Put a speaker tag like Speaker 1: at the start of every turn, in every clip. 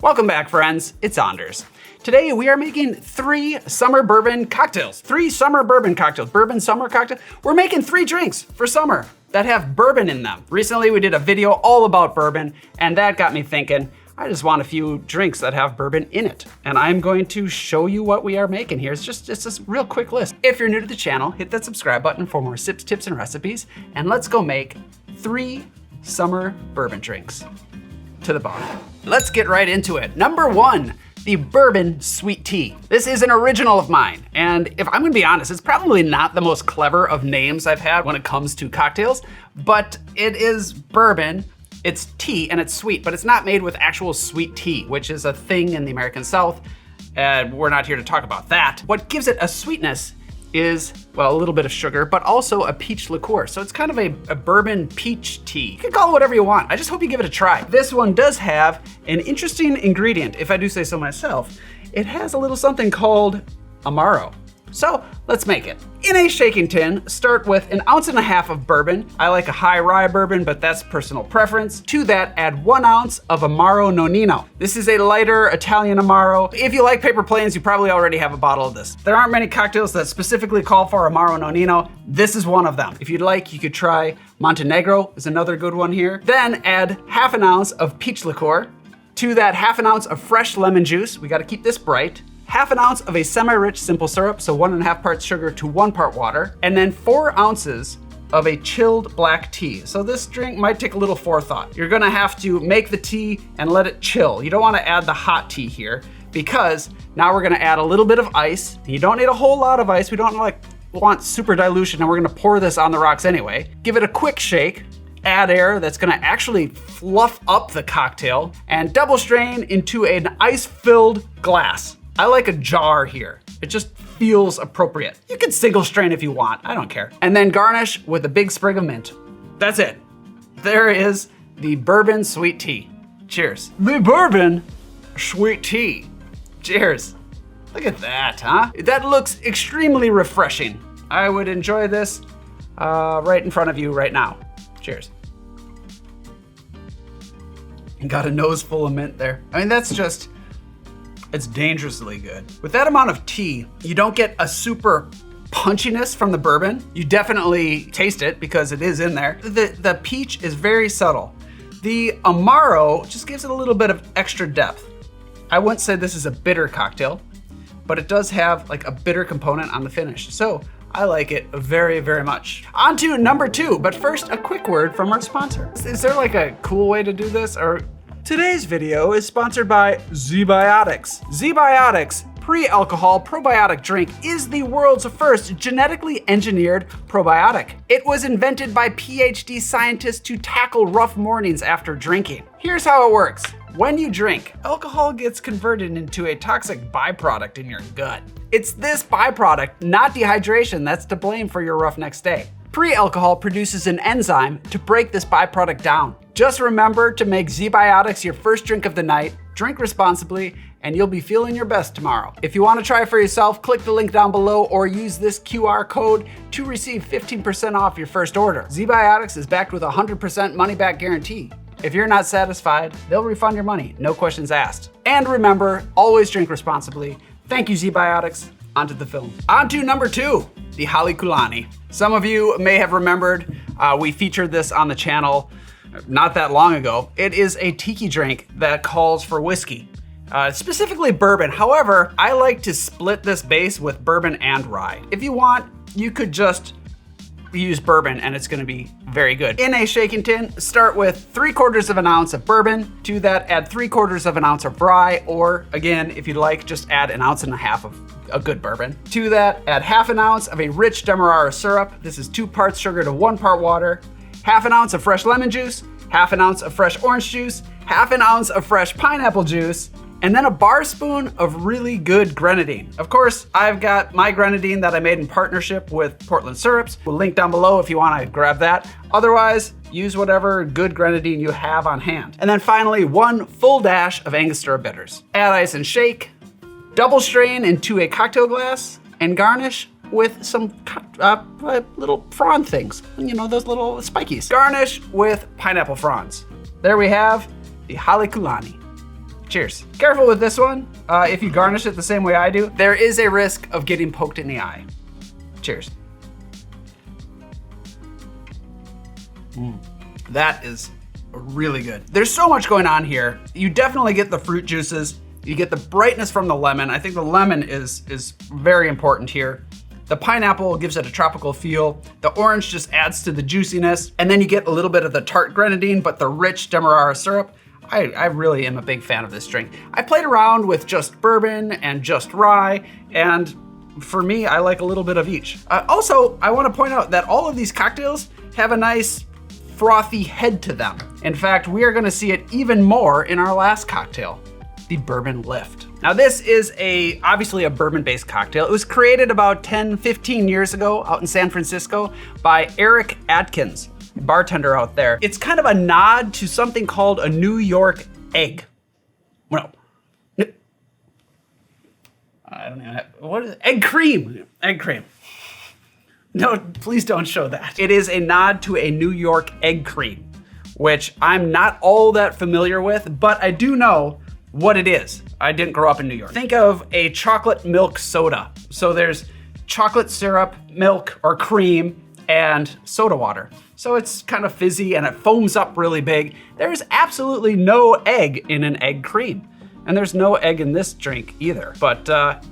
Speaker 1: Welcome back, friends. It's Anders. Today we are making 3 summer bourbon cocktails. 3 summer bourbon cocktails. Bourbon summer cocktail. We're making 3 drinks for summer that have bourbon in them. Recently we did a video all about bourbon, and that got me thinking, I just want a few drinks that have bourbon in it. And I'm going to show you what we are making here. It's just a real quick list. If you're new to the channel, hit that subscribe button for more sips, tips, and recipes. And let's go make 3 summer bourbon drinks to the bone. Let's get right into it. Number 1, the Bourbon Sweet Tea. This is an original of mine, and if I'm gonna be honest, it's probably not the most clever of names I've had when it comes to cocktails, but it is bourbon, it's tea, and it's sweet, but it's not made with actual sweet tea, which is a thing in the American South, and we're not here to talk about that. What gives it a sweetness is, well, a little bit of sugar, but also a peach liqueur. So it's kind of a bourbon peach tea. You can call it whatever you want. I just hope you give it a try. This one does have an interesting ingredient, if I do say so myself. It has a little something called Amaro. So let's make it. In a shaking tin, start with 1.5 ounces of bourbon. I like a high rye bourbon, but that's personal preference. To that, add 1 ounce of Amaro Nonino. This is a lighter Italian Amaro. If you like paper planes, you probably already have a bottle of this. There aren't many cocktails that specifically call for Amaro Nonino. This is one of them. If you'd like, you could try Montenegro is another good one here. Then add 1/2 ounce of peach liqueur. To that, 1/2 ounce of fresh lemon juice. We gotta keep this bright. 1/2 ounce of a semi-rich simple syrup, so 1.5 parts sugar to 1 part water, and then 4 ounces of a chilled black tea. So this drink might take a little forethought. You're gonna have to make the tea and let it chill. You don't wanna add the hot tea here, because now we're gonna add a little bit of ice. You don't need a whole lot of ice. We don't want super dilution, and we're gonna pour this on the rocks anyway. Give it a quick shake. Add air that's gonna actually fluff up the cocktail, and double strain into an ice-filled glass. I like a jar here. It just feels appropriate. You can single strain if you want, I don't care. And then garnish with a big sprig of mint. That's it. There is the Bourbon Sweet Tea. Cheers. The Bourbon Sweet Tea. Cheers. Look at that, huh? That looks extremely refreshing. I would enjoy this right in front of you right now. Cheers. Got a nose full of mint there. I mean, it's dangerously good. With that amount of tea, you don't get a super punchiness from the bourbon. You definitely taste it because it is in there. The peach is very subtle. The Amaro just gives it a little bit of extra depth. I wouldn't say this is a bitter cocktail, but it does have like a bitter component on the finish. So I like it very, very much. On to number 2, but first a quick word from our sponsor. Is there like a cool way to do this? Or today's video is sponsored by ZBiotics. ZBiotics pre-alcohol probiotic drink is the world's first genetically engineered probiotic. It was invented by PhD scientists to tackle rough mornings after drinking. Here's how it works. When you drink, alcohol gets converted into a toxic byproduct in your gut. It's this byproduct, not dehydration, that's to blame for your rough next day. Pre-alcohol produces an enzyme to break this byproduct down. Just remember to make ZBiotics your first drink of the night, drink responsibly, and you'll be feeling your best tomorrow. If you want to try it for yourself, click the link down below or use this QR code to receive 15% off your first order. ZBiotics is backed with a 100% money-back guarantee. If you're not satisfied, they'll refund your money, no questions asked. And remember, always drink responsibly. Thank you, ZBiotics. Onto the film. On to number 2, the Halekulani. Some of you may have remembered we featured this on the channel not that long ago. It is a tiki drink that calls for whiskey, specifically bourbon. However, I like to split this base with bourbon and rye. If you want, you could just use bourbon and it's gonna be very good. In a shaking tin, start with 3/4 ounce of bourbon. To that, add 3/4 ounce of rye, or again, if you'd like, just add 1.5 ounces of a good bourbon. To that, add 1/2 ounce of a rich Demerara syrup. This is 2 parts sugar to 1 part water. 1/2 ounce of fresh lemon juice, 1/2 ounce of fresh orange juice, 1/2 ounce of fresh pineapple juice, and then a bar spoon of really good grenadine. Of course, I've got my grenadine that I made in partnership with Portland Syrups. We'll link down below if you want to grab that. Otherwise, use whatever good grenadine you have on hand. And then finally, 1 full dash of Angostura bitters. Add ice and shake, double strain into a cocktail glass, and garnish with some little frond things. You know, those little spikies. Garnish with pineapple fronds. There we have the Halekulani. Cheers. Careful with this one. If you garnish it the same way I do, there is a risk of getting poked in the eye. Cheers. That is really good. There's so much going on here. You definitely get the fruit juices. You get the brightness from the lemon. I think the lemon is very important here. The pineapple gives it a tropical feel. The orange just adds to the juiciness. And then you get a little bit of the tart grenadine, but the rich Demerara syrup. I really am a big fan of this drink. I played around with just bourbon and just rye, and for me, I like a little bit of each. Also, I want to point out that all of these cocktails have a nice frothy head to them. In fact, we are going to see it even more in our last cocktail, the Bourbon Lift. Now this is obviously a bourbon-based cocktail. It was created about 10, 15 years ago out in San Francisco by Eric Adkins, a bartender out there. It's kind of a nod to something called a New York egg. Well, I don't know, what is it? Egg cream. Egg cream. No, please don't show that. It is a nod to a New York egg cream, which I'm not all that familiar with, but I do know what it is. I didn't grow up in New York. Think of a chocolate milk soda. So there's chocolate syrup, milk, or cream, and soda water. So it's kind of fizzy and it foams up really big. There's absolutely no egg in an egg cream. And there's no egg in this drink either, but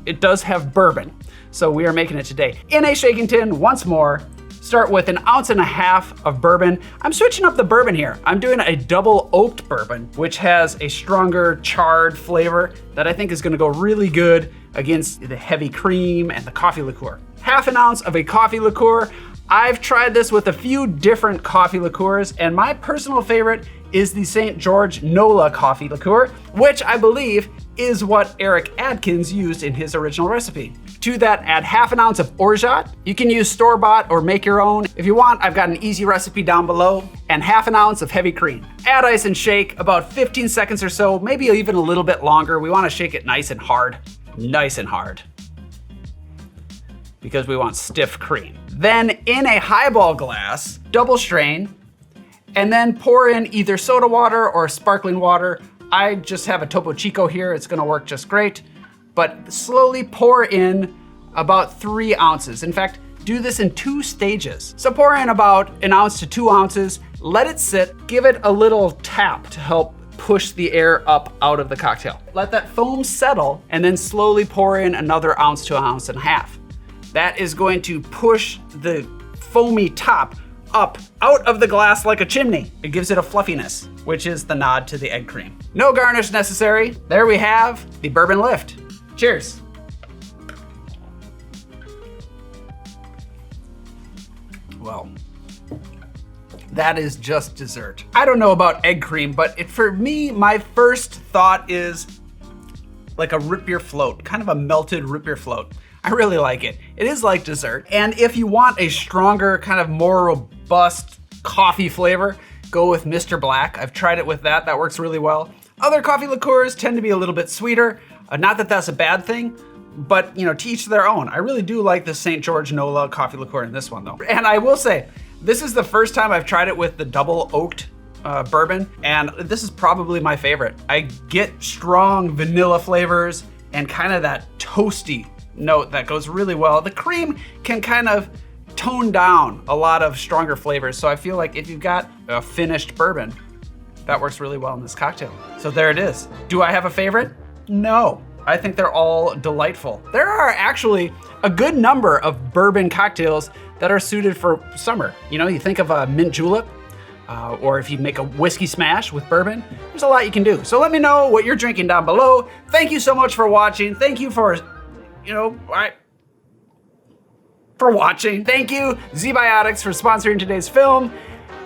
Speaker 1: it does have bourbon. So we are making it today. In a shaking tin, once more, start with 1.5 ounces of bourbon. I'm switching up the bourbon here. I'm doing a double oaked bourbon, which has a stronger charred flavor that I think is gonna go really good against the heavy cream and the coffee liqueur. 1/2 ounce of a coffee liqueur. I've tried this with a few different coffee liqueurs, and my personal favorite is the St. George Nola coffee liqueur, which I believe is what Eric Adkins used in his original recipe. To that, add 1/2 ounce of orgeat. You can use store-bought or make your own. If you want, I've got an easy recipe down below. And 1/2 ounce of heavy cream. Add ice and shake about 15 seconds or so, maybe even a little bit longer. We wanna shake it nice and hard. Nice and hard. Because we want stiff cream. Then in a highball glass, double strain, and then pour in either soda water or sparkling water. I just have a Topo Chico here, it's gonna work just great. But slowly pour in about 3 ounces. In fact, do this in 2 stages. So pour in about 1 ounce to 2 ounces, let it sit, give it a little tap to help push the air up out of the cocktail. Let that foam settle, and then slowly pour in another 1 ounce to 1.5 ounces. That is going to push the foamy top up out of the glass like a chimney. It gives it a fluffiness, which is the nod to the egg cream. No garnish necessary. There we have the Bourbon Lift. Cheers. Well, that is just dessert. I don't know about egg cream, but for me, my first thought is like a root beer float, kind of a melted root beer float. I really like it. It is like dessert. And if you want a stronger, kind of more robust coffee flavor, go with Mr. Black. I've tried it with that. That works really well. Other coffee liqueurs tend to be a little bit sweeter. Not that that's a bad thing, but to each their own. I really do like the St. George Nola coffee liqueur in this one though. And I will say, this is the first time I've tried it with the double oaked bourbon, and this is probably my favorite. I get strong vanilla flavors and kind of that toasty note that goes really well. The cream can kind of tone down a lot of stronger flavors, so I feel like if you've got a finished bourbon, that works really well in this cocktail. So there it is. Do I have a favorite? No. I think they're all delightful. There are actually a good number of bourbon cocktails that are suited for summer. You think of a mint julep, or if you make a whiskey smash with bourbon, there's a lot you can do. So let me know what you're drinking down below. Thank you so much for watching. Thank you for watching. Thank you, ZBiotics, for sponsoring today's film.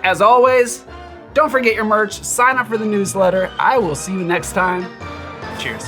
Speaker 1: As always, don't forget your merch, sign up for the newsletter. I will see you next time. Cheers.